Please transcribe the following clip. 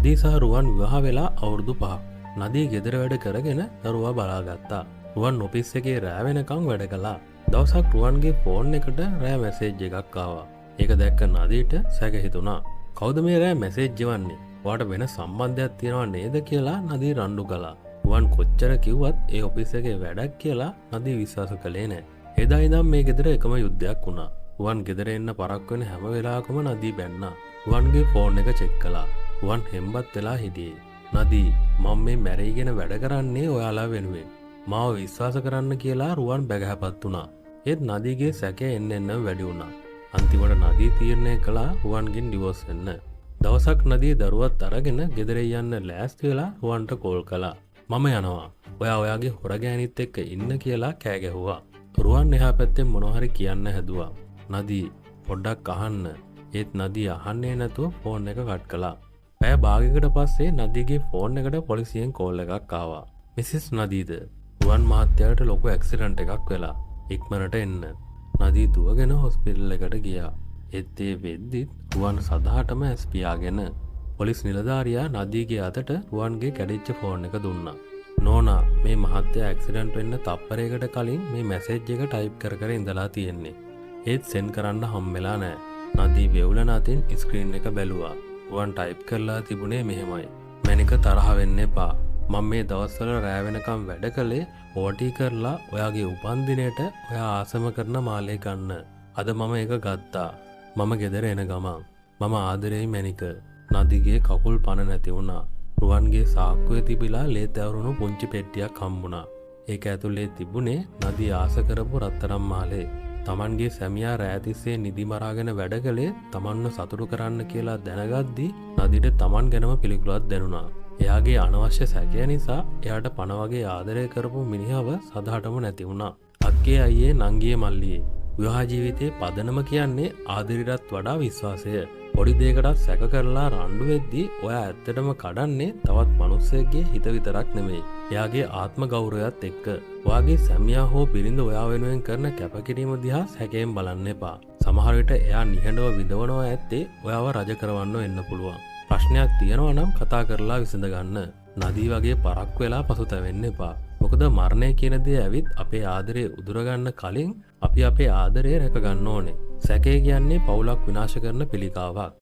නදී සහ රුවන් විවාහ වෙලා අවුරුදු 5ක්. නදී ගෙදර වැඩ කරගෙන දරුවා බලාගත්තා. රුවන් ඔෆිස් එකේ රෑ වෙනකන් වැඩ කළා. දවසක් රුවන්ගේ ෆෝන් එකට රෑ මැසේජ් එකක් ආවා. ඒක දැක්ක නදීට සැක හිතුණා. කවුද මේ රෑ මැසේජ් එවන්නේ? ඔයාට වෙන සම්බන්ධයක් තියනවා නේද කියලා නදී රණ්ඩු කළා. රුවන් කොච්චර කිව්වත් ඒ ඔෆිස් එකේ වැඩක් කියලා නදී විශ්වාස කළේ නැහැ. එදා ඉඳන් මේ ගෙදර එකම යුද්ධයක් වුණා. රුවන් ගෙදර එන්න පරක් වෙන හැම වෙලාවකම නදී බැන්නා. රුවන්ගේ ෆෝන් එක චෙක් කළා. රුවන් හෙම්බත් වෙලා හිටියේ. නදී මම මේ මැරීගෙන වැඩ කරන්නේ ඔයාලා වෙනුවෙන්. මාව විශ්වාස කරන්න කියලා රුවන් බැගහපත් වුණා. ඒත් නදීගේ සැකය එන්න වැඩි වුණා. අන්තිමට නදී තීරණය කළා රුවන්ගෙන් ඩිවෝස් වෙන්න. දවසක් නදී දරුවත් අරගෙන ගෙදර යන්න ලෑස්ති වෙලා රුවන්ට කෝල් කළා. මම යනවා. ඔයා ඔයාගේ හොරගෑනිත් එක්ක ඉන්න කියලා කෑ ගැහුවා. රුවන් එහා පැත්තෙන් මොනවා හරි කියන්න හැදුවා. නදී පොඩ්ඩක් අහන්න. ඒත් නදී අහන්නේ නැතුව ෆෝන් එක කට් කළා. පැය භාගයකට පස්සේ නදීගේ ෆෝන් එකට පොලිසියෙන් කෝල් එකක් ආවා. මිසිස් නදීද? රුවන් මහත්තයාට ලොකු ඇක්සිඩන්ට් එකක් වෙලා. ඉක්මනට එන්න. නදී දුවගෙන හොස්පිටල් එකට ගියා. ඒත් ඒ වෙද්දිත් රුවන් සදාටම ඇස් පියාගෙන. පොලිස් නිලධාරියා නදීගේ අතට රුවන්ගේ කැඩිච්ච ෆෝන් එක දුන්නා. නෝනා මේ මහත්තයා ඇක්සිඩන්ට් වෙන්න තප්පරයකට කලින් මේ මැසේජ් එක ටයිප් කර කර ඉඳලා තියෙන්නේ. ඒත් සෙන්ඩ් කරන්න හම්බෙලා නැහැ. නදී වෙවුලන අතින් ස්ක්‍රීන් එක බැලුවා. රුවන් ටයිප් කරලා තිබුණේ මෙහෙමයි. මැනික තරහ වෙන්න එපා. මම මේ දවස්වල රෑ වෙනකම් වැඩ කළේ ඕටි කරලා ඔයාගේ උපන්දිනයට ඔයා ආසම කරන මාලේ ගන්න. අද මම ඒක ගත්තා. මම ගෙදර එන ගමන් මම ආදරෙයි මැනික. නදීගේ කකුල් පණ නැති වුණා. රුවන්ගේ සාක්කුවේ තිබිලා ලේ තැවරුණු පුංචි පෙට්ටියක් හම්බුණා. ඒක ඇතුලේ තිබුණේ නදී ආස කරපු රත්තරන් මාලේ. තමන්ගේ සැමියා රෑතිස්සේ නිදි මරාගෙන වැඩ කළේ තමන්ව සතුටු කරන්න කියලා දැනගද්දි නදීට තමන් ගැනම පිළිකුලක් දැනුණා. එයාගේ අනවශ්‍ය සැකය නිසා එයාට පණ වගේ ආදරය කරපු මිනිහව සදාටම නැති වුණා. අක්කේ අයියේ නංගියේ මල්ලියේ විවාහ ජීවිතේ පදනම කියන්නේ ආදරයටත් වඩා විශ්වාසය. පොඩි දෙයකටත් සැක කරලා රණ්ඩු වෙද්දී ඔයා ඇත්තටම කඩන්නේ තවත් මිනිස්සෙක්ගේ හිත විතරක් නෙමෙයි. එයාගේ ආත්ම ගෞරවයත් එක්ක. ඔයාගේ සැමියා හෝ බිරිඳ ඔයා වෙනුවෙන් කරන කැපකිරීම දිහා සැකයෙන් බලන්න එපා. සමහර විට එයා නිහඬව විඳවනවා ඇත්තේ ඔයාව රජ කරවන්න වෙන්න පුළුවන්. ප්‍රශ්නයක් තියෙනවා නම් කතා කරලා විසඳ ගන්න. නදී වගේ පරක් වෙලා පසුතැවෙන්න එපා. මොකද මරණය කියන දේ ඇවිත් අපේ ආදරේ උදුරගන්න කලින් අපි අපේ ආදරේ රැක ගන්න ඕනේ. සැකේ කියන්නේ පවුලක් විනාශ කරන පිළිකාවක්.